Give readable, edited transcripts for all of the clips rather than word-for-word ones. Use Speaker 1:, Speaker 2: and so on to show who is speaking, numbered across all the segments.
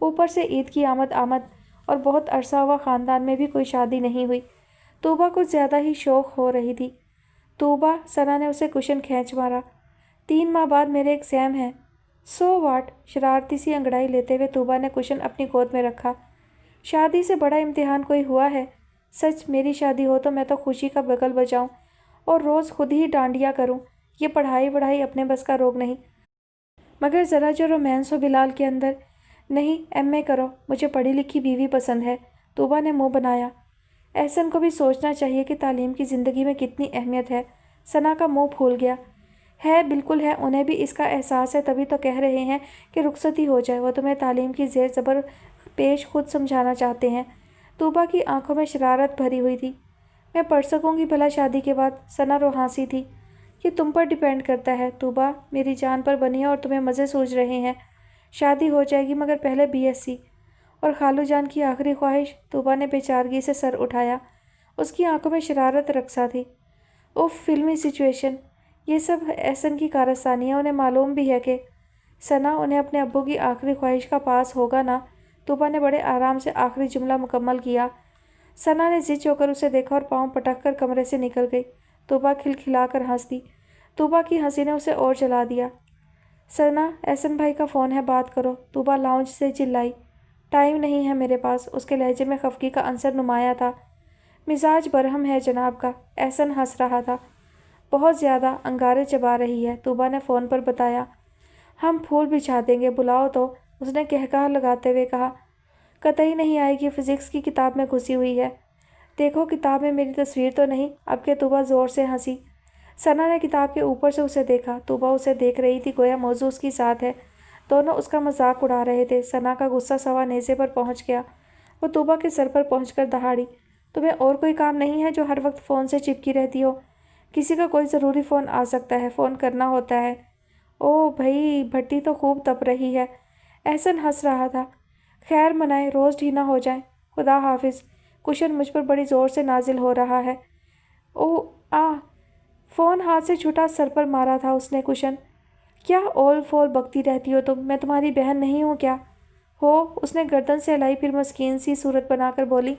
Speaker 1: اوپر سے عید کی آمد اور بہت عرصہ ہوا خاندان میں بھی کوئی شادی نہیں ہوئی۔ طوبہ کچھ زیادہ ہی شوق ہو رہی تھی۔ طوبہ، ثنا نے اسے کشن کھینچ مارا، 3 ماہ بعد میرے ایک سیم ہے۔ So what? شرارتی سی انگڑائی لیتے ہوئے طوبہ نے کشن اپنی گود میں رکھا۔ شادی سے بڑا امتحان کوئی ہوا ہے؟ سچ میری شادی ہو تو میں تو خوشی کا بغل بجاؤں اور روز خود ہی ڈانڈیا کروں۔ یہ پڑھائی اپنے بس کا روگ نہیں، مگر ذرا جو رومانس ہو بلال کے اندر۔ نہیں، ایم اے کرو، مجھے پڑھی لکھی بیوی پسند ہے۔ طوبہ نے منہ بنایا۔ احسن کو بھی سوچنا چاہیے کہ تعلیم کی زندگی میں کتنی اہمیت ہے۔ ثنا کا منہ پھول گیا۔ ہے، بالکل ہے، انہیں بھی اس کا احساس ہے، تبھی تو کہہ رہے ہیں کہ رخصتی ہو جائے۔ وہ تمہیں تعلیم کی زیر زبر پیش خود سمجھانا چاہتے ہیں۔ طوبہ کی آنکھوں میں شرارت بھری ہوئی تھی۔ میں پڑھ سکوں گی بھلا شادی کے بعد؟ ثنا رو ہنسی تھی۔ یہ تم پر ڈیپینڈ کرتا ہے طوبہ، میری جان پر بنی ہے اور تمہیں مزے سوج رہے ہیں۔ شادی ہو جائے گی مگر پہلے بی ایس سی۔ اور خالو جان کی آخری خواہش؟ طوبہ نے بے چارگی سے سر اٹھایا۔ اس کی آنکھوں میں شرارت رقصہ تھی۔ اف، فلمی سچویشن۔ یہ سب احسن کی کارستانی ہے، انہیں معلوم بھی ہے کہ ثنا، انہیں اپنے ابو کی آخری خواہش کا پاس ہوگا نا؟ طوبہ نے بڑے آرام سے آخری جملہ مکمل کیا۔ ثنا نے زچ ہو کر اسے دیکھا اور پاؤں پٹک کر کمرے سے نکل گئی۔ طوبہ کھلکھلا کر ہنس دی۔ طوبہ کی ہنسی نے اسے اور جلا دیا۔ ثنا، احسن بھائی کا فون ہے، بات کرو، طوبہ لاؤنج سے چلائی۔ ٹائم نہیں ہے میرے پاس۔ اس کے لہجے میں خفگی کا عنصر نمایاں تھا۔ مزاج برہم ہے جناب کا، احسن ہنس رہا تھا۔ بہت زیادہ انگارے چبا رہی ہے، طوبہ نے فون پر بتایا۔ ہم پھول بچھا دیں گے، بلاؤ تو، اس نے قہقہہ لگاتے ہوئے کہا۔ قطعی نہیں آئے گی، فزکس کی کتاب میں گھسی ہوئی ہے۔ دیکھو کتاب میں میری تصویر تو نہیں؟ اب کہ طوبہ زور سے ہنسی۔ ثنا نے کتاب کے اوپر سے اسے دیکھا۔ طوبہ اسے دیکھ رہی تھی گویا موضوع اس کی ذات ہے۔ دونوں اس کا مذاق اڑا رہے تھے۔ ثنا کا غصہ سوا نیزے پر پہنچ گیا۔ وہ طوبہ کے سر پر پہنچ کر دہاڑی۔ تمہیں اور کوئی کام نہیں ہے جو ہر وقت فون سے چپکی رہتی ہو؟ کسی کا کوئی ضروری فون آ سکتا ہے، فون کرنا ہوتا ہے۔ او بھئی، بھٹی تو خوب تپ رہی ہے۔ احسن ہنس رہا تھا۔ خیر منائے، روز ڈھینا ہو جائیں۔ خدا حافظ۔ کشن مجھ پر بڑی زور سے نازل ہو رہا ہے۔ او فون ہاتھ سے چھوٹا، سر پر مارا تھا اس نے۔ کشن، کیا اول فول بکتی رہتی ہو تم؟ میں تمہاری بہن نہیں ہوں کیا؟ ہو، اس نے گردن سے ہلائی، پھر مسکین سی صورت بنا کر بولی۔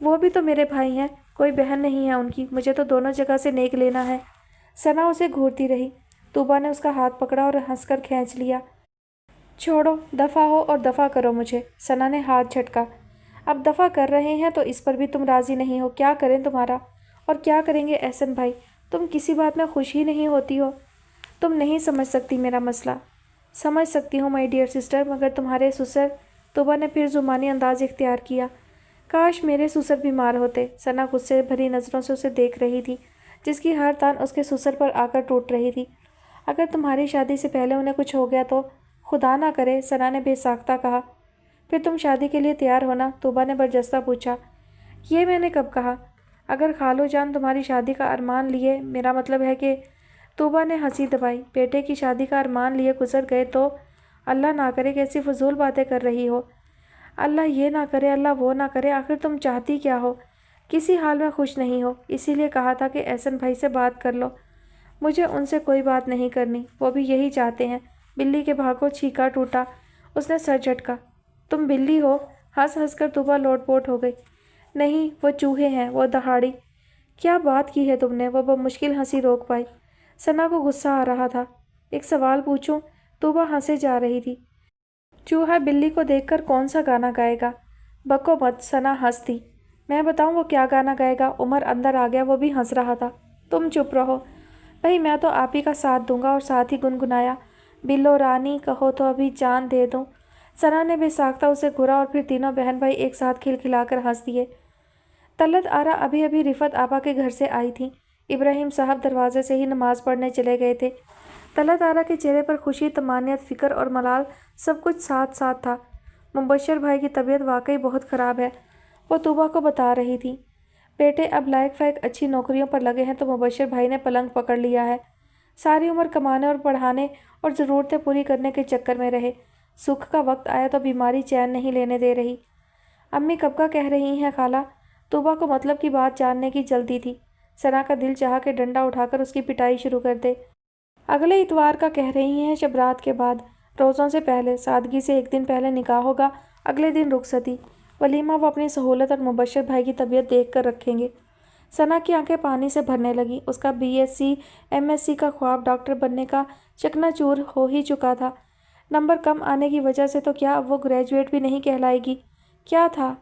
Speaker 1: وہ بھی تو میرے بھائی ہیں، کوئی بہن نہیں ہے ان کی، مجھے تو دونوں جگہ سے نیک لینا ہے۔ ثنا اسے گھورتی رہی۔ طوبہ نے اس کا ہاتھ پکڑا اور ہنس کر کھینچ لیا۔ چھوڑو، دفع ہو اور دفع کرو مجھے۔ ثنا نے ہاتھ جھٹکا۔ اب دفع کر رہے ہیں تو اس پر بھی تم راضی نہیں ہو؟ کیا کریں تمہارا؟ اور کیا کریں گے احسن بھائی؟ تم کسی بات میں خوش ہی نہیں ہوتی ہو۔ تم نہیں سمجھ سکتی میرا مسئلہ۔ سمجھ سکتی ہوں مائی ڈیئر سسٹر، مگر تمہارے سسر۔ طوبہ نے پھر زمانی انداز اختیار کیا۔ کاش میرے سسر بیمار ہوتے۔ ثنا غصے بھری نظروں سے اسے دیکھ رہی تھی، جس کی ہر تان اس کے سسر پر آ کر ٹوٹ رہی تھی۔ اگر تمہاری شادی سے پہلے انہیں کچھ ہو گیا تو؟ خدا نہ کرے، ثنا نے بے ساختہ کہا۔ پھر تم شادی کے لیے تیار ہونا؟ طوبہ نے برجستہ پوچھا۔ یہ میں نے کب کہا؟ اگر خالو جان تمہاری شادی کا ارمان لیے، میرا مطلب ہے کہ… طوبہ نے ہنسی دبائی۔ بیٹے کی شادی کا ارمان لیے گزر گئے تو؟ اللہ نہ کرے، کیسی فضول باتیں کر رہی ہو۔ اللہ یہ نہ کرے، اللہ وہ نہ کرے، آخر تم چاہتی کیا ہو؟ کسی حال میں خوش نہیں ہو، اسی لیے کہا تھا کہ احسن بھائی سے بات کر لو۔ مجھے ان سے کوئی بات نہیں کرنی، وہ بھی یہی چاہتے ہیں۔ بلی کے بھاگو چھینکا ٹوٹا۔ اس نے سر جھٹکا۔ تم بلی ہو؟ ہنس ہنس کر طوبہ لوٹ پوٹ ہو گئی۔ نہیں، وہ چوہے ہیں، وہ دہاڑی۔ کیا بات کی ہے تم نے؟ وہ بمشکل ہنسی روک پائی۔ ثنا کو غصہ آ رہا تھا۔ ایک سوال پوچھوں؟ طوبہ ہنسے جا رہی تھی۔ چوہا بلی کو دیکھ کر کون سا گانا گائے گا؟ بکو مت، ثنا ہنس دی۔ میں بتاؤں وہ کیا گانا گائے گا؟ عمر اندر آ گیا، وہ بھی ہنس رہا تھا۔ تم چپ رہو بھئی، میں تو آپ ہی کا ساتھ دوں گا۔ اور ساتھ ہی گنگنایا، بلو رانی کہو تو ابھی جان دے دوں۔ ثنا نے بے ساختہ اسے گھورا اور پھر تینوں بہن بھائی ایک ساتھ کھلکھلا کر ہنس دیے۔ طلعت آرا ابھی ابھی رفعت آپا کے گھر سے آئی تھیں۔ ابراہیم صاحب دروازے سے ہی نماز پڑھنے چلے گئے تھے۔ طلعت آرا کے چہرے پر خوشی، طمانینت، فکر اور ملال سب کچھ ساتھ ساتھ تھا۔ مبشر بھائی کی طبیعت واقعی بہت خراب ہے، وہ طوبہ کو بتا رہی تھی۔ بیٹے اب لائق فائق اچھی نوکریوں پر لگے ہیں تو مبشر بھائی نے پلنگ پکڑ لیا ہے۔ ساری عمر کمانے اور پڑھانے اور ضرورتیں پوری کرنے کے چکر میں رہے، سکھ کا وقت آیا تو بیماری چین نہیں لینے دے رہی۔ امی کب کا کہہ رہی ہیں خالہ؟ طوبہ کو مطلب کی بات جاننے کی جلدی تھی۔ ثنا کا دل چاہا کہ ڈنڈا اٹھا کر اس کی پٹائی شروع کر دے۔ اگلے اتوار کا کہہ رہی ہیں، شب رات کے بعد۔ روزوں سے پہلے سادگی سے ایک دن پہلے نکاح ہوگا، اگلے دن رخصتی، ولیمہ وہ اپنی سہولت اور مبشر بھائی کی طبیعت دیکھ کر رکھیں گے۔ ثنا کی آنکھیں پانی سے بھرنے لگیں۔ اس کا BSc MSc کا خواب ڈاکٹر بننے کا چکنا چور ہو ہی چکا تھا۔ نمبر کم آنے کی وجہ سے تو کیا اب وہ گریجویٹ بھی نہیں کہلائے گی؟ کیا تھا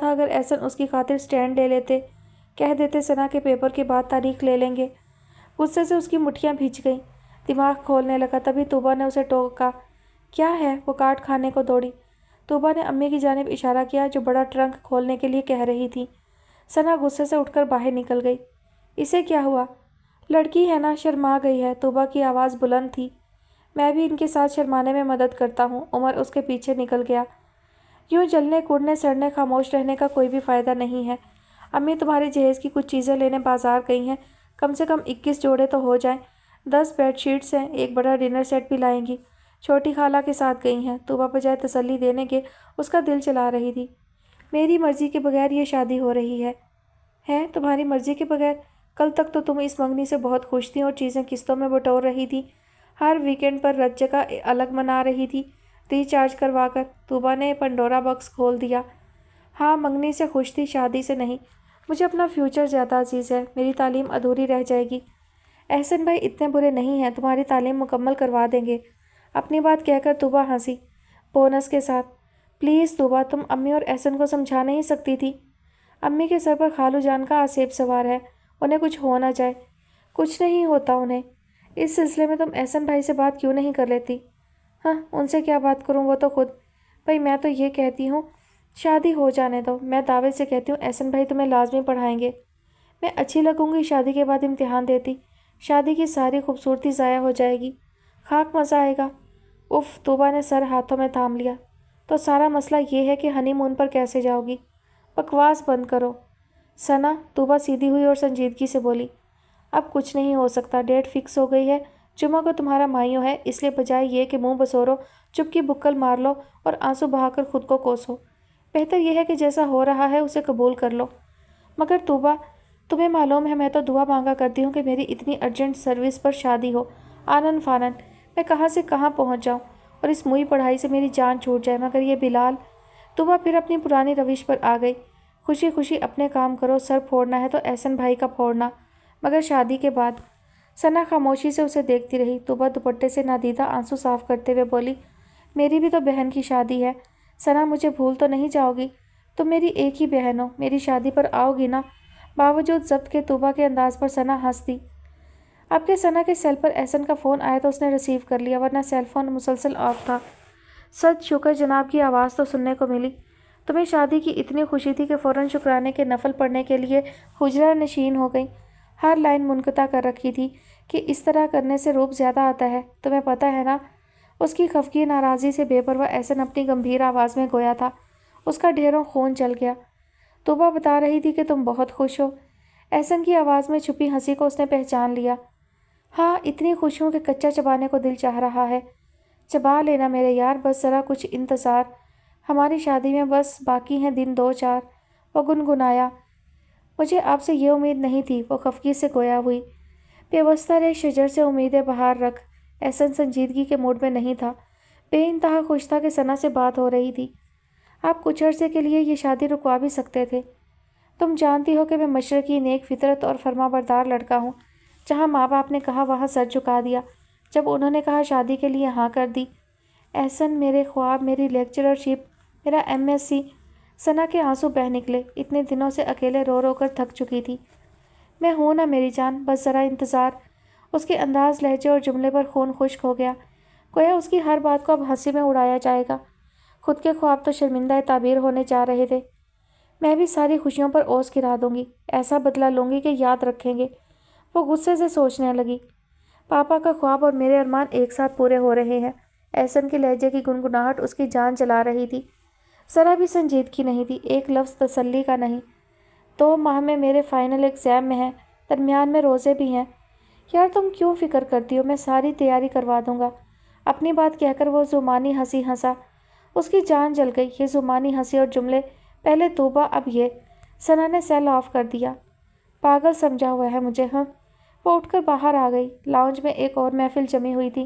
Speaker 1: اگر احسن اس کی خاطر سٹینڈ لے لیتے، کہہ دیتے ثنا کے پیپر کے بعد تاریخ لے لیں گے۔ غصے سے اس کی مٹھیاں بھیج گئیں، دماغ کھولنے لگا۔ تبھی طوبیٰ نے اسے ٹوکا۔ کیا ہے؟ وہ کاٹ کھانے کو دوڑی۔ طوبیٰ نے امی کی جانب اشارہ کیا جو بڑا ٹرنک کھولنے کے لیے کہہ رہی تھی۔ ثنا غصے سے اٹھ کر باہر نکل گئی۔ اسے کیا ہوا؟ لڑکی ہے نا، شرما گئی ہے۔ طوبیٰ کی آواز بلند تھی۔ میں بھی ان کے ساتھ شرمانے میں مدد کرتا ہوں۔ عمر اس کے پیچھے نکل گیا۔ یوں جلنے کوڑنے سڑنے خاموش رہنے کا کوئی بھی فائدہ نہیں ہے۔ امی تمہاری جہیز کی کچھ چیزیں لینے بازار گئی ہیں، کم سے کم 21 جوڑے تو ہو جائیں۔ 10 بیڈ شیٹس ہیں، ایک بڑا ڈنر سیٹ بھی لائیں گی۔ چھوٹی خالہ کے ساتھ گئی ہیں۔ طوبیٰ بجائے تسلی دینے کے اس کا دل چلا رہی تھی۔ میری مرضی کے بغیر یہ شادی ہو رہی ہے تمہاری مرضی کے بغیر؟ کل تک تو تم اس منگنی سے بہت خوش تھی اور چیزیں قسطوں میں بٹور رہی تھی، ہر ویکینڈ پر رت جگہ الگ منا رہی تھی ریچارج کروا کر۔ طوبیٰ نے پنڈورا باکس کھول دیا۔ ہاں، منگنی سے خوش تھی، شادی سے نہیں۔ مجھے اپنا فیوچر زیادہ عزیز ہے، میری تعلیم ادھوری رہ جائے گی۔ احسن بھائی اتنے برے نہیں ہیں، تمہاری تعلیم مکمل کروا دیں گے۔ اپنی بات کہہ کر طوبیٰ ہنسی، بونس کے ساتھ۔ پلیز طوبیٰ، تم امی اور احسن کو سمجھا نہیں سکتی تھی؟ امی کے سر پر خالو جان کا آسیب سوار ہے، انہیں کچھ ہو نہ جائے۔ کچھ نہیں ہوتا انہیں۔ اس سلسلے میں تم احسن بھائی سے بات کیوں نہیں کر لیتی؟ ہاں، ان سے کیا بات کروں، وہ تو خود۔ بھائی میں تو یہ کہتی ہوں شادی ہو جانے دو۔ میں دعوے سے کہتی ہوں احسن بھائی تمہیں لازمی پڑھائیں گے۔ میں اچھی لگوں گی شادی کے بعد امتحان دیتی، شادی کی ساری خوبصورتی ضائع ہو جائے گی، خاک مزہ آئے گا۔ اف، طوبیٰ نے سر ہاتھوں میں تھام لیا۔ تو سارا مسئلہ یہ ہے کہ ہنی مون پر کیسے جاؤ گی؟ بکواس بند کرو ثنا۔ طوبیٰ سیدھی ہوئی اور سنجیدگی سے بولی، اب کچھ نہیں ہو سکتا، ڈیٹ فکس ہو گئی ہے۔ جمعہ کو تمہارا مائیو ہے، اس لیے بجائے یہ کہ منہ بسورو چپ کی بکل مار لو اور آنسو بہا کر خود کو کوسو، بہتر یہ ہے کہ جیسا ہو رہا ہے اسے قبول کر لو۔ مگر طوبیٰ، تمہیں معلوم ہے میں تو دعا مانگا کرتی ہوں کہ میری اتنی ارجنٹ سروس پر شادی ہو، آنن فانن، میں کہاں سے کہاں پہنچ جاؤں اور اس موئی پڑھائی سے میری جان چھوٹ جائے۔ مگر یہ بلال۔ طوبیٰ پھر اپنی پرانی روش پر آ گئی۔ خوشی خوشی اپنے کام کرو، سر پھوڑنا ہے تو احسن بھائی کا پھوڑنا، مگر شادی کے بعد۔ ثنا خاموشی سے اسے دیکھتی رہی۔ طوبیٰ دوپٹے سے نادیدہ آنسو صاف کرتے ہوئے بولی، میری بھی تو بہن کی شادی ہے ثنا، مجھے بھول تو نہیں جاؤ گی؟ تم میری ایک ہی بہن ہو، میری شادی پر آؤ گی نا؟ باوجود ضبط کے طوبیٰ کے انداز پر ثنا ہنس دی۔ اب کہ ثنا کے سیل پر احسن کا فون آیا تو اس نے ریسیو کر لیا، ورنہ سیل فون مسلسل آف تھا۔ سچ شکر جناب کی آواز تو سننے کو ملی۔ تمہیں شادی کی اتنی خوشی تھی کہ فوراً شکرانے کے نفل پڑھنے کے لیے حجرہ نشین ہو گئی، ہر لائن منقطع کر رکھی تھی کہ اس طرح کرنے سے روب زیادہ آتا ہے، تمہیں پتہ ہے نا؟ اس کی خفگی ناراضی سے بے پرواہ احسن اپنی گمبھیر آواز میں گویا تھا۔ اس کا ڈھیروں خون چل گیا۔ طوبیٰ بتا رہی تھی کہ تم بہت خوش ہو۔ احسن کی آواز میں چھپی ہنسی کو اس نے پہچان لیا۔ ہاں، اتنی خوش ہوں کہ کچا چبانے کو دل چاہ رہا ہے۔ چبا لینا میرے یار، بس ذرا کچھ انتظار، ہماری شادی میں بس باقی ہیں دن 2-4۔ وہ گنگنایا، مجھے آپ سے یہ امید نہیں تھی۔ وہ خفگی سے گویا ہوئی، پیوستہ رہ شجر سے امیدیں بہار رکھ۔ احسن سنجیدگی کے موڈ میں نہیں تھا، بے انتہا خوش تھا کہ ثنا سے بات ہو رہی تھی۔ آپ کچھ عرصے کے لیے یہ شادی رکوا بھی سکتے تھے۔ تم جانتی ہو کہ میں مشرقی نیک فطرت اور فرما بردار لڑکا ہوں، جہاں ماں باپ نے کہا وہاں سر جھکا دیا، جب انہوں نے کہا شادی کے لیے ہاں کر دی۔ احسن، میرے خواب، میری لیکچررشپ، میرا MSc۔ ثنا کے آنسو بہہ نکلے، اتنے دنوں سے اکیلے رو رو کر تھک چکی تھی۔ میں ہوں نا میری جان، بس ذرا انتظار۔ اس کے انداز، لہجے اور جملے پر خون خشک ہو گیا، گویا اس کی ہر بات کو اب ہنسی میں اڑایا جائے گا۔ خود کے خواب تو شرمندہ تعبیر ہونے جا رہے تھے۔ میں بھی ساری خوشیوں پر اوس گرا دوں گی، ایسا بدلہ لوں گی کہ یاد رکھیں گے۔ وہ غصے سے سوچنے لگی، پاپا کا خواب اور میرے ارمان ایک ساتھ پورے ہو رہے ہیں۔ احسن کے لہجے کی گنگناہٹ اس کی جان جلا رہی تھی، ذرا بھی سنجیدگی نہیں تھی، ایک لفظ تسلی کا نہیں۔ 2 ماہ میں میرے فائنل ایگزام میں ہیں، درمیان میں روزے بھی ہیں۔ یار تم کیوں فکر کرتی ہو، میں ساری تیاری کروا دوں گا۔ اپنی بات کہہ کر وہ زمانی ہنسی ہنسا۔ اس کی جان جل گئی، یہ زمانی ہنسی اور جملے، پہلے طوبیٰ اب یہ۔ ثنا نے سیل آف کر دیا۔ پاگل سمجھا ہوا ہے مجھے، ہاں؟ وہ اٹھ کر باہر آ گئی۔ لاؤنج میں ایک اور محفل جمی ہوئی تھی،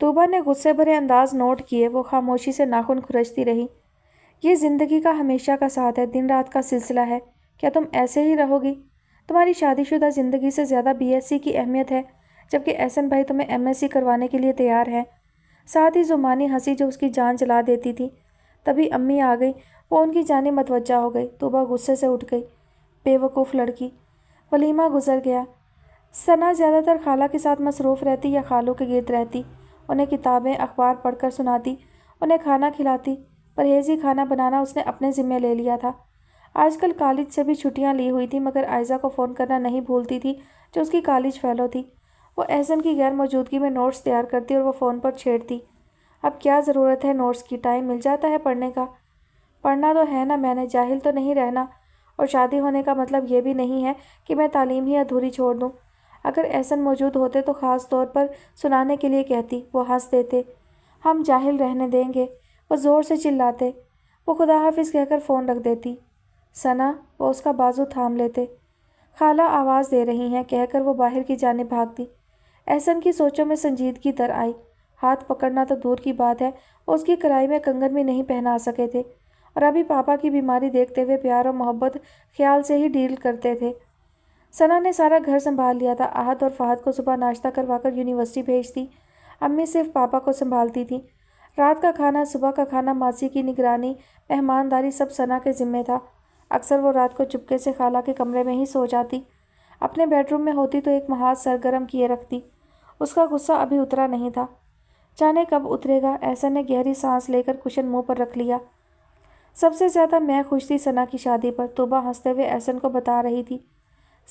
Speaker 1: طوبا نے غصے بھرے انداز نوٹ کیے۔ وہ خاموشی سے ناخن کھرچتی رہی۔ یہ زندگی کا ہمیشہ کا ساتھ ہے، دن رات کا سلسلہ ہے۔ کیا تم ایسے ہی رہو گی؟ تمہاری شادی شدہ زندگی سے زیادہ بی ایس سی کی اہمیت ہے، جبکہ احسن بھائی تمہیں ایم ایس سی کروانے کے لیے تیار ہے۔ ساتھ ہی زمانی ہنسی جو اس کی جان جلا دیتی تھی۔ تبھی امی آ گئی۔ وہ ان کی جانب متوجہ ہو گئی۔ طوبا غصے سے اٹھ گئی۔ بے وقوف لڑکی۔ ولیمہ گزر گیا۔ ثنا زیادہ تر خالہ کے ساتھ مصروف رہتی یا خالوں کے گرد رہتی۔ انہیں کتابیں اخبار پڑھ کر سناتی، انہیں کھانا کھلاتی۔ پرہیزی کھانا بنانا اس نے اپنے ذمے لے لیا تھا۔ آج کل کالج سے بھی چھٹیاں لی ہوئی تھی، مگر عائزہ کو فون کرنا نہیں بھولتی تھی جو اس کی کالج فیلو تھی۔ وہ احسن کی غیر موجودگی میں نوٹس تیار کرتی اور وہ فون پر چھیڑتی۔ اب کیا ضرورت ہے نوٹس کی، ٹائم مل جاتا ہے پڑھنے کا۔ پڑھنا تو ہے نا، میں نے جاہل تو نہیں رہنا۔ اور شادی ہونے کا مطلب یہ بھی نہیں ہے کہ میں تعلیم ہی ادھوری چھوڑ دوں۔ اگر احسن موجود ہوتے تو خاص طور پر سنانے کے لیے کہتی۔ وہ ہنس دیتے۔ ہم جاہل رہنے دیں گے۔ وہ زور سے چلاتے۔ وہ خدا حافظ کہہ کر فون رکھ دیتی۔ ثنا، وہ اس کا بازو تھام لیتے۔ خالہ آواز دے رہی ہیں کہہ کر وہ باہر کی جانب بھاگتی۔ احسن کی سوچوں میں سنجیدگی در آئی۔ ہاتھ پکڑنا تو دور کی بات ہے، وہ اس کی کلائی میں کنگن بھی نہیں پہنا سکے تھے، اور ابھی پاپا کی بیماری دیکھتے ہوئے پیار اور محبت خیال سے ہی ڈیل کرتے تھے۔ ثنا نے سارا گھر سنبھال لیا تھا۔ احد اور فہد کو صبح ناشتہ کروا کر یونیورسٹی بھیجتی۔ امی صرف پاپا کو سنبھالتی تھی۔ رات کا کھانا، صبح کا کھانا، ماسی کی نگرانی، مہمانداری سب ثنا کے ذمے تھا۔ اکثر وہ رات کو چپکے سے خالہ کے کمرے میں ہی سو جاتی۔ اپنے بیڈ روم میں ہوتی تو ایک محاذ سرگرم کیے رکھتی۔ اس کا غصہ ابھی اترا نہیں تھا۔ جانے کب اترے گا؟ احسن نے گہری سانس لے کر کشن منہ پر رکھ لیا۔ سب سے زیادہ میں خوش تھی ثنا کی شادی پر، طوبا ہنستے ہوئے احسن کو بتا رہی تھی۔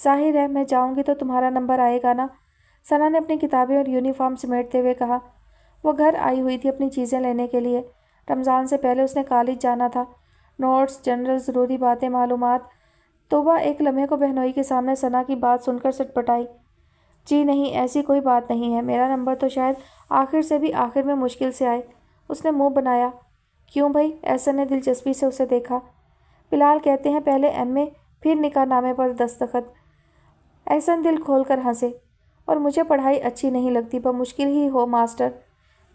Speaker 1: ظاہر ہے میں جاؤں گی تو تمہارا نمبر آئے گا نا؟ ثنا نے اپنی کتابیں اور یونیفارم سمیٹتے ہوئے کہا۔ وہ گھر آئی ہوئی تھی اپنی چیزیں لینے کے لیے۔ رمضان سے پہلے اس نے کالج جانا تھا۔ نوٹس، جنرل، ضروری باتیں، معلومات۔ طوبا ایک لمحے کو بہنوئی کے سامنے ثنا کی بات سن کر سٹپٹائی۔ جی نہیں، ایسی کوئی بات نہیں ہے، میرا نمبر تو شاید آخر سے بھی آخر میں مشکل سے آئے۔ اس نے منہ بنایا۔ کیوں بھائی؟ احسن نے دلچسپی سے اسے دیکھا۔ بلال کہتے ہیں پہلے ایم اے پھر نکاح نامے پر دستخط۔ احسن دل کھول کر ہنسے۔ اور مجھے پڑھائی اچھی نہیں لگتی، بمشکل ہی ہو ماسٹر۔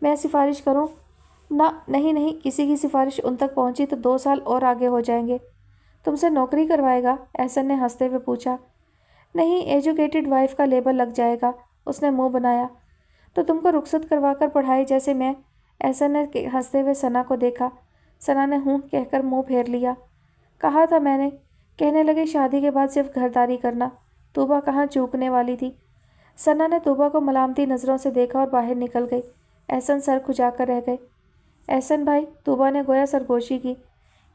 Speaker 1: میں سفارش کروں؟ نہ نہیں نہیں، کسی کی سفارش ان تک پہنچی تو 2 سال اور آگے ہو جائیں گے۔ تم سے نوکری کروائے گا؟ احسن نے ہنستے ہوئے پوچھا۔ نہیں، ایجوکیٹڈ وائف کا لیبل لگ جائے گا۔ اس نے منہ بنایا۔ تو تم کو رخصت کروا کر پڑھائے جیسے میں؟ احسن نے ہنستے ہوئے ثنا کو دیکھا۔ ثنا نے ہوں کہہ کر منہ پھیر لیا۔ کہا تھا میں نے۔ کہنے لگے شادی کے بعد صرف گھرداری کرنا۔ طوبا کہاں چوکنے والی تھی۔ ثنا نے طوبا کو ملامتی نظروں سے دیکھا اور باہر نکل گئی۔ احسن سر کھجا کر رہ گئے۔ احسن بھائی، طوبا نے گویا سرگوشی کی،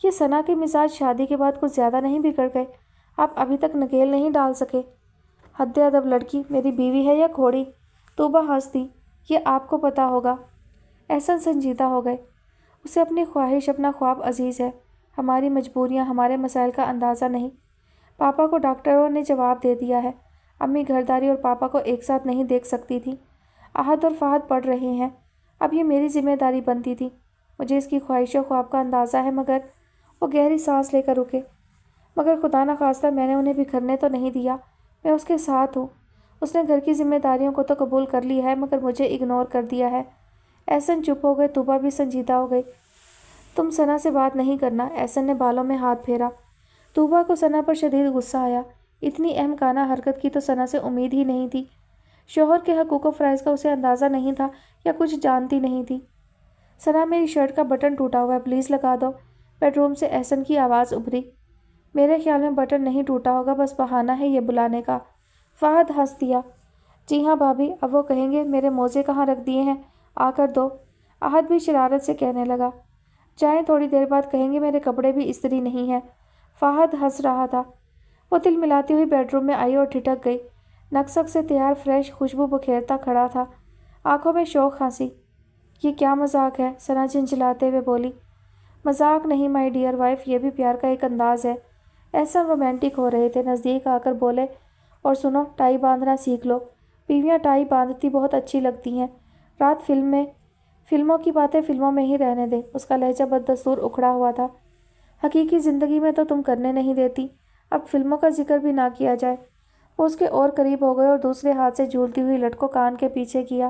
Speaker 1: یہ ثنا کے مزاج شادی کے بعد کچھ زیادہ نہیں بگڑ گئے؟ آپ ابھی تک نکیل نہیں ڈال سکے؟ حد ادب لڑکی، میری بیوی ہے یا کھوڑی؟ طوبا ہنس دی۔ یہ آپ کو پتہ ہوگا۔ احسن سنجیدہ ہو گئے۔ اسے اپنی خواہش، اپنا خواب عزیز ہے۔ ہماری مجبوریاں، ہمارے مسائل کا اندازہ نہیں۔ پاپا کو ڈاکٹروں نے جواب دے دیا ہے۔ امی گھرداری اور پاپا کو ایک ساتھ نہیں دیکھ سکتی تھی۔ احد اور فہد پڑھ رہے ہیں۔ اب یہ میری ذمہ داری بنتی تھی۔ مجھے اس کی خواہش و خواب کا اندازہ ہے، مگر وہ گہری سانس لے کر رکے۔ مگر خدا نخواستہ میں نے انہیں بکھرنے تو نہیں دیا، میں اس کے ساتھ ہوں۔ اس نے گھر کی ذمہ داریوں کو تو قبول کر لیا ہے، مگر مجھے اگنور کر دیا ہے۔ احسن چپ ہو گئے۔ طوبا بھی سنجیدہ ہو گئی۔ تم ثنا سے بات نہیں کرنا۔ احسن نے بالوں میں ہاتھ پھیرا۔ طوبا کو ثنا پر شدید غصہ آیا۔ اتنی احمقانہ حرکت کی تو ثنا سے امید ہی نہیں تھی۔ شوہر کے حقوق و فرائض کا اسے اندازہ نہیں تھا یا کچھ جانتی نہیں تھی۔ ثنا، میری شرٹ کا بٹن ٹوٹا ہوا ہے، پلیز لگا دو۔ بیڈ روم سے احسن کی آواز ابھری۔ میرے خیال میں بٹن نہیں ٹوٹا ہوگا، بس بہانہ ہے یہ بلانے کا۔ فہد ہنس دیا۔ جی ہاں بھابھی، اب وہ کہیں گے میرے موزے کہاں رکھ دیے ہیں، آ کر دو۔ احد بھی شرارت سے کہنے لگا۔ جائیں، تھوڑی دیر بعد کہیں گے میرے کپڑے بھی استری نہیں ہیں۔ فہد ہنس رہا تھا۔ وہ تل ملاتی ہوئی بیڈ روم میں آئی اور ٹھٹک گئی۔ نکسک سے تیار فریش خوشبو بکھیرتا کھڑا تھا، آنکھوں میں شوق کھانسی۔ یہ کیا مذاق ہے؟ ثنا جھنجھلاتے ہوئے بولی۔ مذاق نہیں مائی ڈیئر وائف، یہ بھی پیار کا ایک انداز ہے۔ احسن رومانٹک ہو رہے تھے، نزدیک آ کر بولے، اور سنو، ٹائی باندھنا سیکھ لو۔ بیویاں ٹائی باندھتی بہت اچھی لگتی ہیں۔ رات فلموں کی باتیں فلموں میں ہی رہنے دے۔ اس کا لہجہ بددستور اکھڑا ہوا تھا۔ حقیقی زندگی میں تو تم کرنے نہیں دیتی، اب فلموں کا ذکر بھی نہ کیا جائے۔ وہ اس کے اور قریب ہو گئے اور دوسرے ہاتھ سے جھولتی ہوئی لٹ کو کان کے پیچھے کیا۔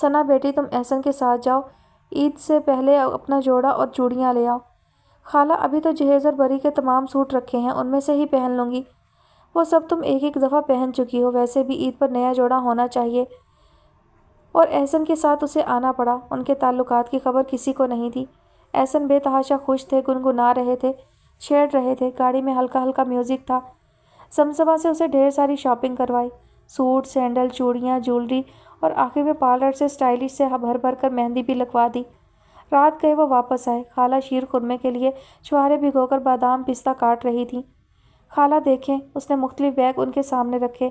Speaker 1: ثنا بیٹی تم احسن کے ساتھ جاؤ، عید سے پہلے اپنا جوڑا اور چوڑیاں لے آؤ۔ خالہ ابھی تو جہیز اور بری کے تمام سوٹ رکھے ہیں، ان میں سے ہی پہن لوں گی۔ وہ سب تم ایک دفعہ پہن چکی ہو، ویسے بھی عید پر نیا جوڑا ہونا چاہیے۔ اور احسن کے ساتھ اسے آنا پڑا، ان کے تعلقات کی خبر کسی کو نہیں تھی۔ احسن بے تحاشا خوش تھے، گنگنا رہے تھے، چھیڑ رہے تھے، گاڑی میں ہلکا ہلکا میوزک تھا۔ زمزمہ سے اسے ڈھیر ساری شاپنگ کروائی، سوٹ، سینڈل، چوڑیاں، جولری، اور آخر میں پارلر سے اسٹائلش سے بھر بھر کر مہندی بھی لگوا دی۔ رات گئے وہ واپس آئے، خالہ شیر خورمے کے لیے چھوارے بھگو کر بادام پستہ کاٹ رہی تھیں۔ خالہ دیکھیں، اس نے مختلف بیگ ان کے سامنے رکھے۔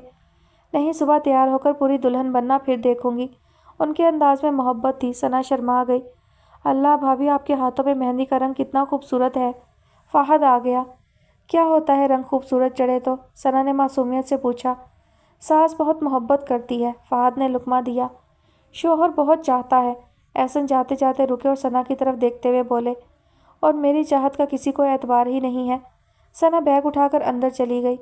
Speaker 1: نہیں، صبح تیار ہو کر پوری دلہن بننا، پھر دیکھوں گی۔ ان کے انداز میں محبت تھی۔ ثنا شرما گئی۔ اللہ بھابھی، آپ کے ہاتھوں پہ مہندی کا رنگ کتنا خوبصورت ہے۔ فہد آ گیا۔ کیا ہوتا ہے رنگ خوبصورت چڑھے تو؟ ثنا نے معصومیت سے پوچھا۔ ساس بہت محبت کرتی ہے، فہد نے لقمہ دیا۔ شوہر بہت چاہتا ہے۔ احسن جاتے جاتے رکے اور ثنا کی طرف دیکھتے ہوئے بولے، اور میری چاہت کا کسی کو اعتبار ہی نہیں ہے۔ ثنا بیگ اٹھا کر اندر چلی گئی۔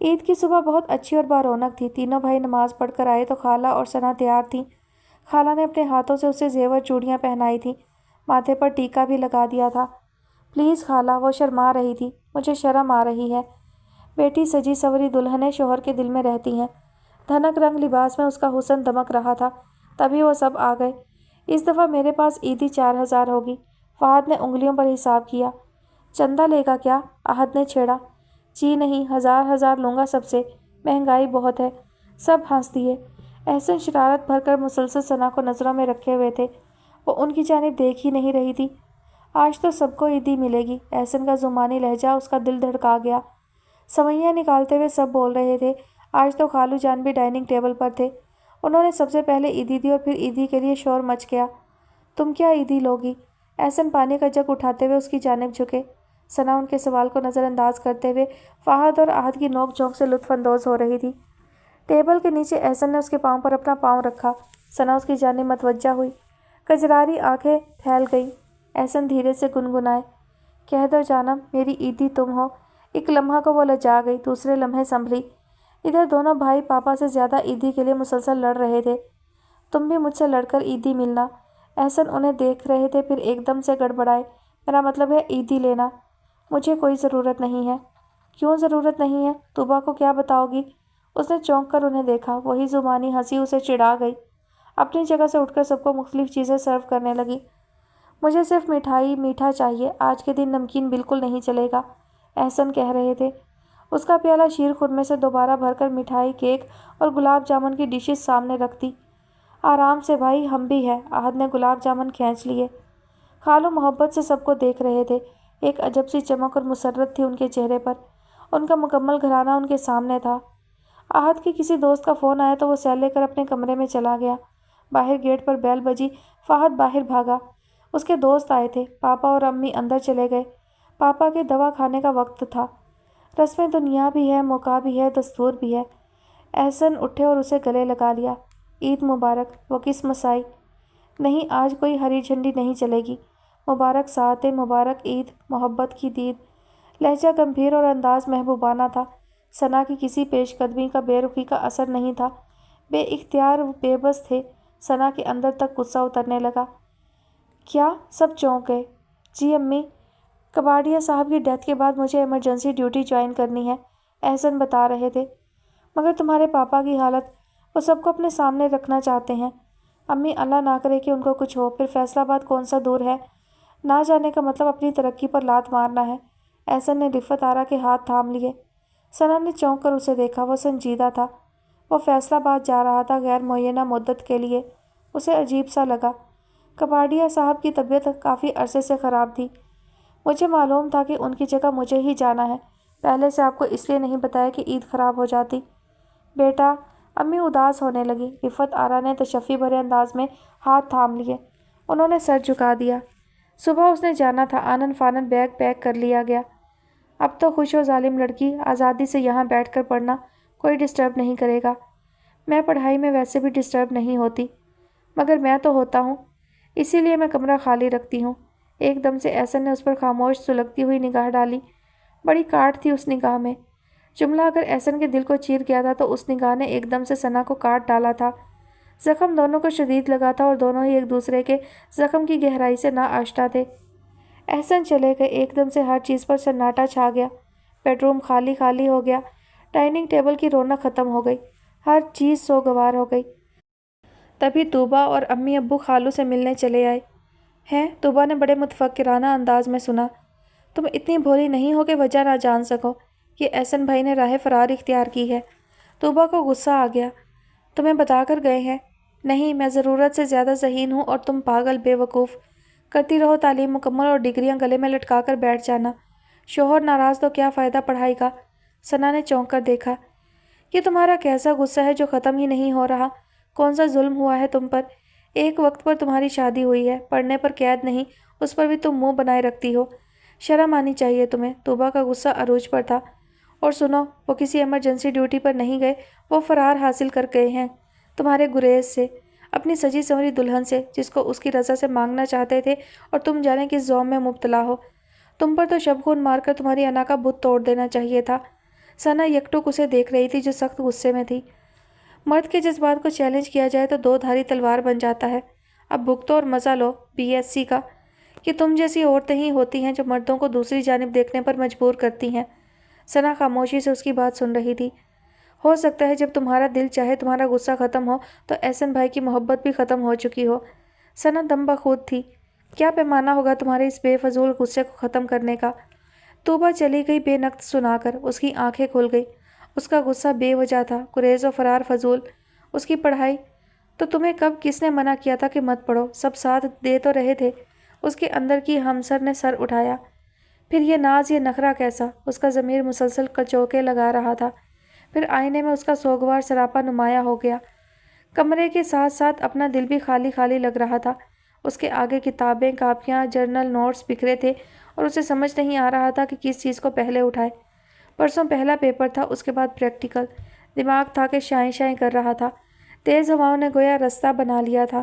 Speaker 1: عید کی صبح بہت اچھی اور بارونق تھی۔ تینوں بھائی نماز پڑھ کر آئے تو خالہ اور ثنا تیار تھیں۔ خالہ نے اپنے ہاتھوں سے اسے زیور چوڑیاں پہنائی تھیں، ماتھے پر ٹیکا بھی لگا دیا تھا۔ پلیز خالہ، وہ شرما رہی تھی، مجھے شرم آ رہی ہے۔ بیٹی سجی سوری دلہنیں شوہر کے دل میں رہتی ہیں۔ دھنک رنگ لباس میں اس کا حسن دمک رہا تھا۔ تبھی وہ سب آ گئے۔ اس دفعہ میرے پاس عیدی 4000 ہوگی۔ فہد نے انگلیوں پر حساب کیا۔ چندہ لے گا کیا؟ احد نے چھیڑا۔ جی نہیں، 1000 لوں گا سب سے، مہنگائی بہت ہے۔ سب ہنس دیے۔ احسن شرارت بھر کر مسلسل ثنا کو نظروں میں رکھے ہوئے تھے، وہ ان کی جانب دیکھ ہی نہیں رہی تھی۔ آج تو سب کو عیدی ملے گی۔ احسن کا زمانی لہجہ اس کا دل دھڑکا گیا۔ سوئیاں نکالتے ہوئے سب بول رہے تھے۔ آج تو خالو جان بھی ڈائننگ ٹیبل پر تھے۔ انہوں نے سب سے پہلے عیدی دی اور پھر عیدی کے لیے شور مچ گیا۔ تم کیا عیدی لوگی؟ احسن پانی کا جگ اٹھاتے ہوئے اس کی جانب جھکے۔ ثنا ان کے سوال کو نظر انداز کرتے ہوئے فہد اور احد کی نوک جھونک سے لطف اندوز ہو رہی تھی۔ ٹیبل کے نیچے احسن نے اس کے پاؤں پر اپنا پاؤں رکھا۔ ثنا اس کی جانب متوجہ ہوئی، کجراری آنکھیں پھیل گئیں۔ احسن دھیرے سے گنگنائے، کہہ دو جانم، میری عیدی تم ہو۔ ایک لمحہ کو وہ لجا گئی، دوسرے لمحے سنبھلی۔ ادھر دونوں بھائی پاپا سے زیادہ عیدی کے لیے مسلسل لڑ رہے تھے۔ تم بھی مجھ سے لڑ کر عیدی ملنا۔ احسن انہیں دیکھ رہے تھے، پھر ایک دم سے گڑبڑائے، میرا مطلب ہے عیدی لینا۔ مجھے کوئی ضرورت نہیں ہے۔ کیوں ضرورت نہیں ہے؟ طوبیٰ کو کیا بتاؤ گی؟ اس نے چونک کر انہیں دیکھا۔ وہی زبانی ہنسی اسے چڑھا گئی۔ اپنی جگہ سے اٹھ کر سب کو مختلف چیزیں سرو کرنے لگی۔ مجھے صرف مٹھائی میٹھا چاہیے، آج کے دن نمکین بالکل نہیں چلے گا، احسن کہہ رہے تھے۔ اس کا پیالہ شیر خورمے سے دوبارہ بھر کر مٹھائی، کیک اور گلاب جامن کی ڈشز سامنے رکھ دی۔ آرام سے بھائی، ہم بھی ہیں۔ احد نے گلاب جامن کھینچ لیے۔ خالو محبت سے سب کو دیکھ رہے تھے۔ ایک عجب سی چمک اور مسرت تھی ان کے چہرے پر۔ ان کا مکمل گھرانہ ان کے سامنے تھا۔ احد کی کسی دوست کا فون آیا تو وہ سیل لے کر اپنے کمرے میں چلا گیا۔ باہر گیٹ پر بیل بجی، فہد باہر بھاگا۔ اس کے دوست آئے تھے۔ پاپا اور امی اندر چلے گئے۔ پاپا کے دوا کھانے کا وقت تھا۔ رسم دنیا بھی ہے، موقع بھی ہے، دستور بھی ہے۔ احسن اٹھے اور اسے گلے لگا لیا۔ عید مبارک۔ وہ کس مسائی؟ نہیں، آج کوئی ہری جھنڈی نہیں چلے گی۔ مبارک ساعتیں، مبارک عید، محبت کی دید۔ لہجہ گمبھیر اور انداز محبوبانہ تھا۔ ثنا کی کسی پیش قدمی کا بے رخی کا اثر نہیں تھا۔ بے اختیار بے بس تھے۔ ثنا کے اندر تک غصہ اترنے لگا۔ کیا؟ سب چونک گئے۔ جی امی، کباڑیا صاحب کی ڈیتھ کے بعد مجھے ایمرجنسی ڈیوٹی جوائن کرنی ہے، احسن بتا رہے تھے۔ مگر تمہارے پاپا کی حالت، وہ سب کو اپنے سامنے رکھنا چاہتے ہیں۔ امی، اللہ نہ کرے کہ ان کو کچھ ہو، پھر فیصلہ آباد کون سا دور ہے؟ نہ جانے کا مطلب اپنی ترقی پر لات مارنا ہے۔ احسن نے رفعت آرا کے ہاتھ تھام لیے۔ ثنا نے چونک کر اسے دیکھا۔ وہ سنجیدہ تھا۔ وہ فیصلہ آباد جا رہا تھا، غیر معینہ مدت کے لیے۔ اسے عجیب سا لگا۔ کباڑیا صاحب کی طبیعت کافی عرصے سے خراب تھی۔ مجھے معلوم تھا کہ ان کی جگہ مجھے ہی جانا ہے۔ پہلے سے آپ کو اس لیے نہیں بتایا کہ عید خراب ہو جاتی۔ بیٹا، امی اداس ہونے لگی۔ رفعت آرا نے تشفی بھرے انداز میں ہاتھ تھام لیے۔ انہوں نے سر جھکا دیا۔ صبح اس نے جانا تھا، آنن فانن بیگ پیک کر لیا گیا۔ اب تو خوش ہو ظالم لڑکی، آزادی سے یہاں بیٹھ کر پڑھنا، کوئی ڈسٹرب نہیں کرے گا۔ میں پڑھائی میں ویسے بھی ڈسٹرب نہیں ہوتی، مگر میں تو ہوتا ہوں، اسی لیے میں کمرہ خالی رکھتی ہوں۔ ایک دم سے احسن نے اس پر خاموش سلگتی ہوئی نگاہ ڈالی۔ بڑی کاٹ تھی اس نگاہ میں۔ جملہ اگر احسن کے دل کو چیر گیا تھا تو اس نگاہ نے ایک دم سے ثنا کو کاٹ ڈالا تھا۔ زخم دونوں کو شدید لگا تھا اور دونوں ہی ایک دوسرے کے زخم کی گہرائی سے ناآشنا تھے۔ احسن چلے گئے، ایک دم سے ہر چیز پر سناٹا چھا گیا۔ بیڈ روم خالی خالی ہو گیا، ڈائننگ ٹیبل کی رونق ختم ہو گئی، ہر چیز سوگوار ہو گئی۔ تبھی طوبیٰ اور امی ابو خالو سے ملنے چلے آئے۔ ہیں؟ طوبیٰ نے بڑے متفکرانہ انداز میں سنا۔ تم اتنی بھولی نہیں ہو کہ وجہ نہ جان سکو؟ یہ احسن بھائی نے راہ فرار اختیار کی ہے۔ طوبیٰ کو غصہ آ گیا۔ تمہیں بتا کر گئے ہیں؟ نہیں، میں ضرورت سے زیادہ ذہین ہوں اور تم پاگل بے وقوف۔ کرتی رہو تعلیم مکمل اور ڈگریاں گلے میں لٹکا کر بیٹھ جانا۔ شوہر ناراض تو کیا فائدہ پڑھائی کا؟ ثنا نے چونک کر دیکھا۔ یہ تمہارا کیسا غصہ ہے جو ختم ہی نہیں ہو رہا؟ کون سا ظلم ہوا ہے تم پر؟ ایک وقت پر تمہاری شادی ہوئی ہے، پڑھنے پر قید نہیں، اس پر بھی تم منہ بنائے رکھتی ہو۔ شرم آنی چاہیے تمہیں۔ طوبیٰ کا غصہ عروج پر تھا۔ اور سنو، وہ کسی ایمرجنسی ڈیوٹی پر نہیں گئے، وہ فرار حاصل کر گئے ہیں تمہارے گریز سے، اپنی سجی سنوری دلہن سے جس کو اس کی رضا سے مانگنا چاہتے تھے، اور تم جانے کس زوم میں مبتلا ہو۔ تم پر تو شبخون مار کر تمہاری انا کا بت توڑ دینا چاہیے تھا۔ ثنا یکٹک اسے دیکھ رہی تھی جو سخت غصے میں تھی۔ مرد کے جذبات کو چیلنج کیا جائے تو دو دھاری تلوار بن جاتا ہے۔ اب بھگتو اور مزہ لو BSc کا۔ کہ تم جیسی عورتیں ہی ہوتی ہیں جو مردوں کو دوسری جانب دیکھنے پر مجبور کرتی ہیں۔ ثنا خاموشی سے اس کی بات سن رہی تھی۔ ہو سکتا ہے جب تمہارا دل چاہے تمہارا غصہ ختم ہو تو احسن بھائی کی محبت بھی ختم ہو چکی ہو۔ ثنا دم بخود تھی۔ کیا پیمانہ ہوگا تمہارے اس بے فضول غصے کو ختم کرنے کا؟ طوبیٰ چلی گئی بے نقط سنا کر۔ اس کی آنکھیں کھل گئی۔ اس کا غصہ بے وجہ تھا، گریز و فرار فضول۔ اس کی پڑھائی تو تمہیں کب کس نے منع کیا تھا کہ مت پڑھو؟ سب ساتھ دے تو رہے تھے۔ اس کے اندر کی ہمسر نے سر اٹھایا۔ پھر یہ ناز، یہ نخرہ کیسا؟ اس کا ضمیر مسلسل کچوکے لگا رہا تھا۔ پھر آئینے میں اس کا سوگوار سراپا نمایاں ہو گیا۔ کمرے کے ساتھ ساتھ اپنا دل بھی خالی خالی لگ رہا تھا۔ اس کے آگے کتابیں، کاپیاں، جرنل، نوٹس بکھرے تھے اور اسے سمجھ نہیں آ رہا تھا کہ کس چیز کو پہلے اٹھائے۔ پرسوں پہلا پیپر تھا، اس کے بعد پریکٹیکل۔ دماغ تھا کہ شائیں شائیں کر رہا تھا۔ تیز ہواؤں نے گویا رستہ بنا لیا تھا۔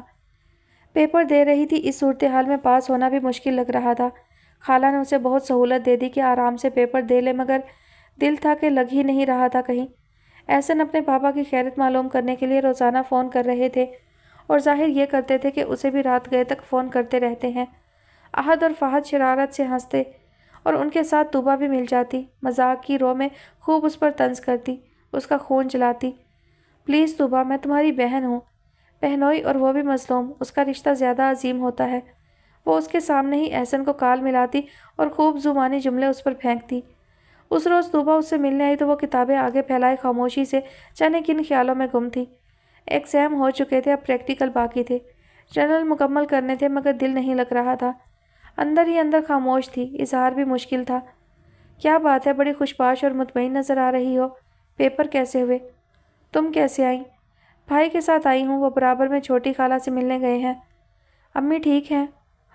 Speaker 1: پیپر دے رہی تھی، اس صورتحال میں پاس ہونا بھی مشکل لگ رہا تھا۔ خالہ نے اسے بہت سہولت دے دی کہ آرام سے پیپر دے لے، مگر دل تھا کہ لگ ہی نہیں رہا تھا کہیں۔ احسن اپنے پاپا کی خیریت معلوم کرنے کے لیے روزانہ فون کر رہے تھے اور ظاہر یہ کرتے تھے کہ اسے بھی رات گئے تک فون کرتے رہتے ہیں۔ احد اور فہد شرارت سے ہنستے اور ان کے ساتھ طوبیٰ بھی مل جاتی، مذاق کی رو میں خوب اس پر طنز کرتی، اس کا خون جلاتی۔ پلیز طوبیٰ، میں تمہاری بہن ہوں۔ بہنوئی اور وہ بھی مظلوم، اس کا رشتہ زیادہ عظیم ہوتا ہے۔ وہ اس کے سامنے ہی احسن کو کال ملاتی اور خوب زبانی جملے اس پر پھینکتی۔ اس روز طوبیٰ اس سے ملنے آئی تو وہ کتابیں آگے پھیلائے خاموشی سے جانے کن خیالوں میں گم تھی۔ ایگزام ہو چکے تھے، اب پریکٹیکل باقی تھے۔ جرنل مکمل کرنے تھے مگر دل نہیں لگ رہا تھا۔ اندر ہی اندر خاموش تھی، اظہار بھی مشکل تھا۔ کیا بات ہے، بڑی خوشباش اور مطمئن نظر آ رہی ہو۔ پیپر کیسے ہوئے؟ تم کیسے آئیں؟ بھائی کے ساتھ آئی ہوں، وہ برابر میں چھوٹی خالہ سے ملنے گئے ہیں۔ امی ٹھیک ہیں؟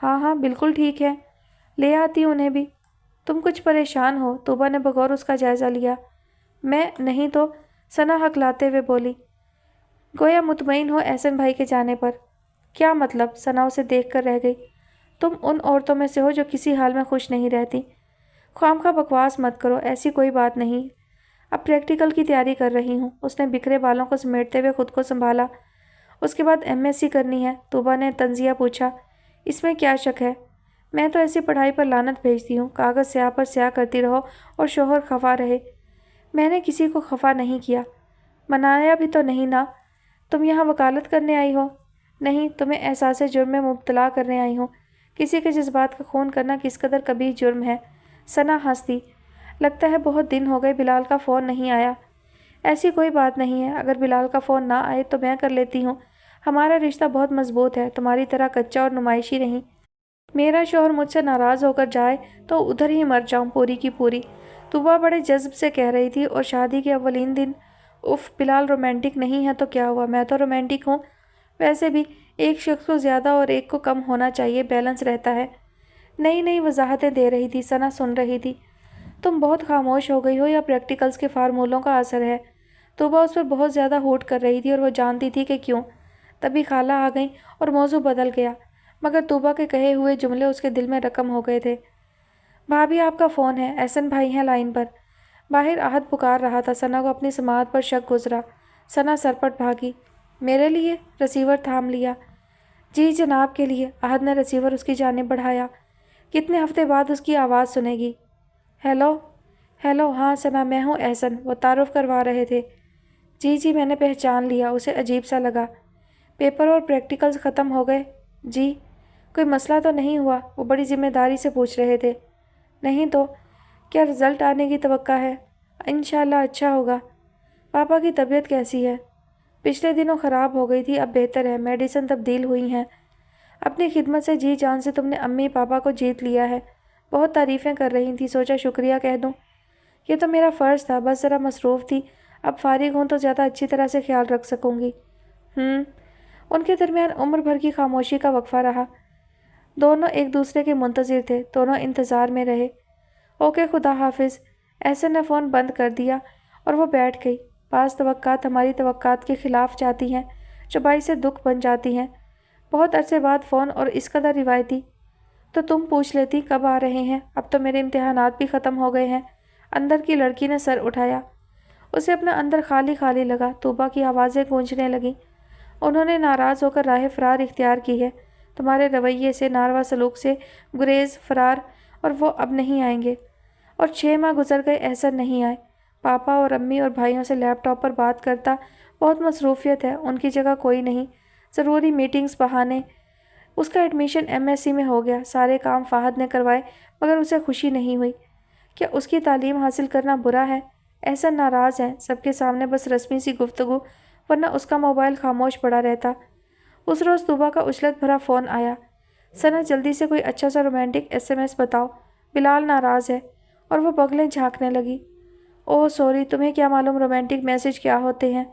Speaker 1: ہاں ہاں بالکل ٹھیک ہے، لے آتی انہیں بھی۔ تم کچھ پریشان ہو؟ طوبیٰ نے بغور اس کا جائزہ لیا۔ میں نہیں تو، ثنا ہکلاتے ہوئے بولی۔ گویا مطمئن ہو احسن بھائی کے جانے پر۔ کیا مطلب؟ ثنا اسے دیکھ کر رہ گئی۔ تم ان عورتوں میں سے ہو جو کسی حال میں خوش نہیں رہتی۔ خواہ بکواس مت کرو، ایسی کوئی بات نہیں۔ اب پریکٹیکل کی تیاری کر رہی ہوں۔ اس نے بکھرے بالوں کو سمیٹتے ہوئے خود کو سنبھالا۔ اس کے بعد MSc کرنی ہے؟ طوبیٰ نے طنزیہ پوچھا۔ اس میں کیا شک ہے؟ میں تو ایسی پڑھائی پر لعنت بھیجتی ہوں، کاغذ سیاہ پر سیاہ کرتی رہو اور شوہر خفا رہے۔ میں نے کسی کو خفا نہیں کیا، منایا بھی تو نہیں نا۔ تم یہاں وکالت کرنے آئی ہو؟ نہیں، تمہیں احساس جرم میں مبتلا کرنے آئی ہوں۔ کسی کے جذبات کا خون کرنا کس قدر قبیح جرم ہے۔ ثنا ہنستی۔ لگتا ہے بہت دن ہو گئے بلال کا فون نہیں آیا۔ ایسی کوئی بات نہیں ہے، اگر بلال کا فون نہ آئے تو میں کر لیتی ہوں۔ ہمارا رشتہ بہت مضبوط ہے، تمہاری طرح کچا اور نمائشی نہیں۔ میرا شوہر مجھ سے ناراض ہو کر جائے تو ادھر ہی مر جاؤں پوری کی پوری۔ طوبیٰ بڑے جذب سے کہہ رہی تھی۔ اور شادی کے اولین دن؟ اف، بلال رومانٹک نہیں ہے تو کیا ہوا، میں تو رومانٹک ہوں۔ ویسے بھی ایک شخص کو زیادہ اور ایک کو کم ہونا چاہیے، بیلنس رہتا ہے۔ نئی نئی وضاحتیں دے رہی تھی، ثنا سن رہی تھی۔ تم بہت خاموش ہو گئی ہو یا پریکٹیکلز کے فارمولوں کا اثر ہے؟ طوبیٰ اس پر بہت زیادہ ہوٹ کر رہی تھی اور وہ جانتی تھی کہ کیوں۔ تبھی خالہ آ گئیں اور موضوع بدل گیا، مگر طوبیٰ کے کہے ہوئے جملے اس کے دل میں رقم ہو گئے تھے۔ بھابھی آپ کا فون ہے، احسن بھائی ہیں لائن پر۔ باہر احد پکار رہا تھا۔ ثنا کو اپنی سماعت پر شک گزرا۔ ثنا سرپٹ بھاگی۔ میرے لیے؟ رسیور تھام لیا۔ جی جناب کے لیے۔ احد نے رسیور اس کی جانب بڑھایا۔ کتنے ہفتے بعد اس کی آواز سنے گی۔ ہیلو ہیلو، ہاں ثنا، میں ہوں احسن، وہ تعارف کروا رہے تھے۔ جی میں نے پہچان لیا۔ اسے عجیب سا لگا۔ پیپر اور پریکٹیکلز ختم ہو گئے؟ جی۔ کوئی مسئلہ تو نہیں ہوا؟ وہ بڑی ذمہ داری سے پوچھ رہے تھے۔ نہیں تو۔ کیا رزلٹ آنے کی توقع ہے؟ انشاءاللہ اچھا ہوگا۔ پاپا کی طبیعت کیسی ہے؟ پچھلے دنوں خراب ہو گئی تھی، اب بہتر ہے، میڈیسن تبدیل ہوئی ہیں۔ اپنی خدمت سے جی جان سے تم نے امی پاپا کو جیت لیا ہے۔ بہت تعریفیں کر رہی تھی، سوچا شکریہ کہہ دوں۔ یہ تو میرا فرض تھا، بس ذرا مصروف تھی، اب فارغ ہوں تو زیادہ اچھی طرح سے خیال رکھ سکوں گی۔ ان کے درمیان عمر بھر کی خاموشی کا وقفہ رہا۔ دونوں ایک دوسرے کے منتظر تھے، دونوں انتظار میں رہے۔ اوکے، خدا حافظ۔ احسن نے فون بند کر دیا اور وہ بیٹھ گئی۔ بعض توقعات ہماری توقعات کے خلاف جاتی ہیں، جو باعث سے دکھ بن جاتی ہیں۔ بہت عرصے بعد فون، اور اس قدر روایتی۔ تو تم پوچھ لیتی کب آ رہے ہیں؟ اب تو میرے امتحانات بھی ختم ہو گئے ہیں۔ اندر کی لڑکی نے سر اٹھایا۔ اسے اپنا اندر خالی خالی لگا۔ طوبا کی آوازیں گونجنے لگیں۔ انہوں نے ناراض ہو کر راہ فرار اختیار کی ہے، تمہارے رویے سے، ناروا سلوک سے گریز، فرار، اور وہ اب نہیں آئیں گے۔ اور 6 ماہ گزر گئے، احسن نہیں آئے۔ پاپا اور امی اور بھائیوں سے لیپ ٹاپ پر بات کرتا، بہت مصروفیت ہے، ان کی جگہ کوئی نہیں، ضروری میٹنگز، بہانے۔ اس کا ایڈمیشن MSc میں ہو گیا، سارے کام فہد نے کروائے، مگر اسے خوشی نہیں ہوئی۔ کیا اس کی تعلیم حاصل کرنا برا ہے؟ احسن ناراض ہے، سب کے سامنے بس رسمی سی گفتگو، ورنہ اس کا موبائل خاموش پڑا رہتا۔ اس روز طوبا کا اجلت بھرا فون آیا۔ ثنا، جلدی سے کوئی اچھا سا رومانٹک SMS بتاؤ، بلال ناراض ہے، اور وہ بغلیں جھانکنے لگی۔ اوہ سوری، تمہیں کیا معلوم رومانٹک میسج کیا ہوتے ہیں؟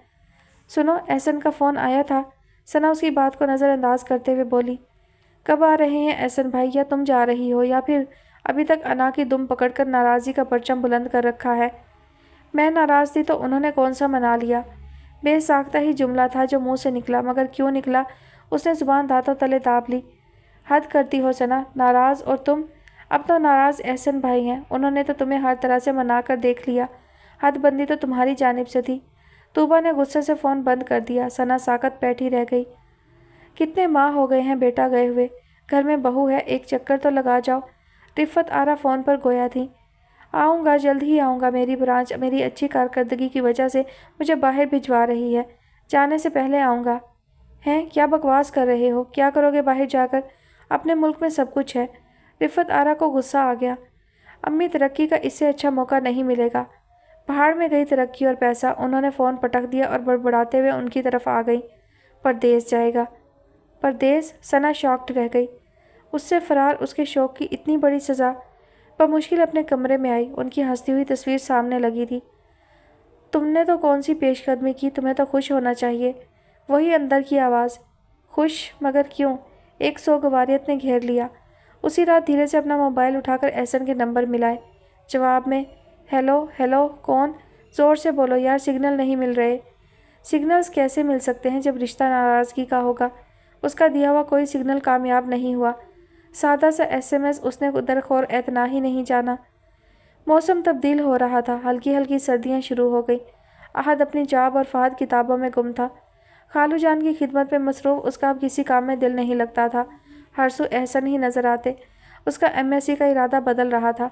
Speaker 1: سنو، احسن کا فون آیا تھا۔ ثنا اس کی بات کو نظر انداز کرتے ہوئے بولی۔ کب آ رہے ہیں احسن بھائی؟ یا تم جا رہی ہو، یا پھر ابھی تک انا کی دم پکڑ کر ناراضی کا پرچم بلند کر رکھا ہے؟ میں ناراض تھی تو انہوں نے کون سا منا لیا؟ بے ساختہ ہی جملہ تھا جو منہ سے نکلا، مگر کیوں نکلا؟ اس نے زبان دانتوں تلے داب لی۔ حد کرتی ہو ثنا، ناراض اور تم؟ اب تو ناراض احسن بھائی ہیں، انہوں نے تو تمہیں ہر طرح سے منا کر دیکھ لیا، حد بندی تو تمہاری جانب سے تھی۔ طوبا نے غصے سے فون بند کر دیا۔ ثنا ساکت بیٹھی رہ گئی۔ کتنے ماہ ہو گئے ہیں بیٹا گئے ہوئے، گھر میں بہو ہے، ایک چکر تو لگا جاؤ۔ رفت آرا فون پر گویا تھی۔ آؤں گا، جلد ہی آؤں گا، میری برانچ میری اچھی کارکردگی کی وجہ سے مجھے باہر بھجوا رہی ہے، جانے سے پہلے آؤں گا۔ ہیں، کیا بکواس کر رہے ہو؟ کیا کرو گے باہر جا کر؟ اپنے ملک میں سب کچھ ہے۔ رفت آرا کو غصہ آ گیا۔ امی، ترقی کا اس سے اچھا موقع نہیں ملے گا۔ پہاڑ میں گئی ترقی اور پیسہ۔ انہوں نے فون پٹک دیا اور بڑبڑاتے ہوئے ان کی طرف آ گئی۔ پردیس جائے گا؟ پردیس؟ ثنا شاکڈ رہ گئی۔ اس سے فرار اس کے شوق کی اتنی بڑی سزا؟ بمشکل اپنے کمرے میں آئی، ان کی ہنستی ہوئی تصویر سامنے لگی تھی۔ تم نے تو کون سی پیش قدمی کی، تمہیں تو خوش ہونا چاہیے۔ وہی اندر کی آواز۔ خوش؟ مگر کیوں؟ ایک سوگواریت نے گھیر لیا۔ اسی رات دھیرے سے اپنا موبائل اٹھا کر احسن کے نمبر ملائے۔ جواب میں، ہیلو ہیلو، کون؟ زور سے بولو یار، سگنل نہیں مل رہے۔ سگنلز کیسے مل سکتے ہیں جب رشتہ ناراضگی کا ہوگا؟ اس کا دیا ہوا کوئی سگنل کامیاب نہیں ہوا۔ سادہ سا SMS اس نے درخور اعتنا ہی نہیں جانا۔ موسم تبدیل ہو رہا تھا، ہلکی ہلکی سردیاں شروع ہو گئی۔ احد اپنی جاب اور فہد کتابوں میں گم تھا۔ خالو جان کی خدمت میں مصروف اس کا اب کسی کام میں دل نہیں لگتا تھا۔ ہر سو احسن ہی نظر آتے۔ اس کا MSc کا ارادہ بدل رہا تھا۔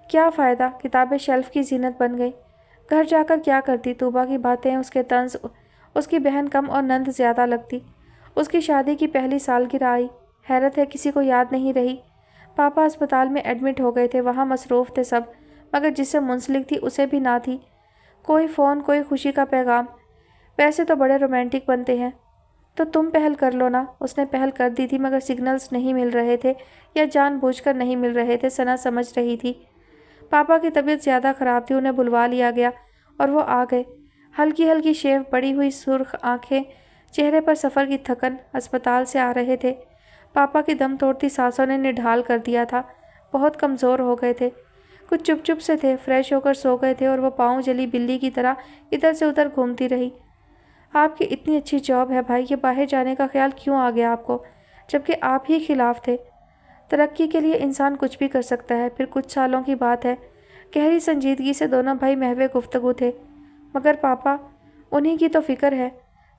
Speaker 1: کیا فائدہ، کتابیں شیلف کی زینت بن گئی۔ گھر جا کر کیا کرتی؟ طوبا کی باتیں، اس کے طنز، اس کی بہن کم اور نند زیادہ لگتی۔ اس کی شادی کی پہلی سالگرہ آئی، حیرت ہے کسی کو یاد نہیں رہی۔ پاپا اسپتال میں ایڈمٹ ہو گئے تھے، وہاں مصروف تھے سب، مگر جس سے منسلک تھی اسے بھی نہ تھی کوئی فون، کوئی خوشی کا پیغام۔ ویسے تو بڑے رومانٹک بنتے ہیں، تو تم پہل کر لو نا۔ اس نے پہل کر دی تھی، مگر سگنلز نہیں مل رہے تھے، یا جان بوجھ کر نہیں مل رہے تھے، ثنا سمجھ رہی تھی۔ پاپا کی طبیعت زیادہ خراب تھی، انہیں بلوا لیا گیا اور وہ آ گئے۔ ہلکی ہلکی شیو، بڑی ہوئی سرخ آنکھیں، چہرے پر سفر کی تھکن۔ اسپتال سے آ رہے تھے۔ پاپا کی دم توڑتی سانسوں نے نڈھال کر دیا تھا، بہت کمزور ہو گئے تھے۔ کچھ چپ چپ سے تھے، فریش ہو کر سو گئے تھے، اور وہ پاؤں جلی بلی کی طرح ادھر سے ادھر گھومتی رہی۔ آپ کی اتنی اچھی جاب ہے بھائی، یہ باہر جانے کا خیال کیوں آ گیا آپ کو، جبکہ آپ ہی خلاف تھے؟ ترقی کے لیے انسان کچھ بھی کر سکتا ہے، پھر کچھ سالوں کی بات ہے۔ گہری سنجیدگی سے دونوں بھائی محو گفتگو تھے۔ مگر پاپا، انہی کی تو فکر ہے۔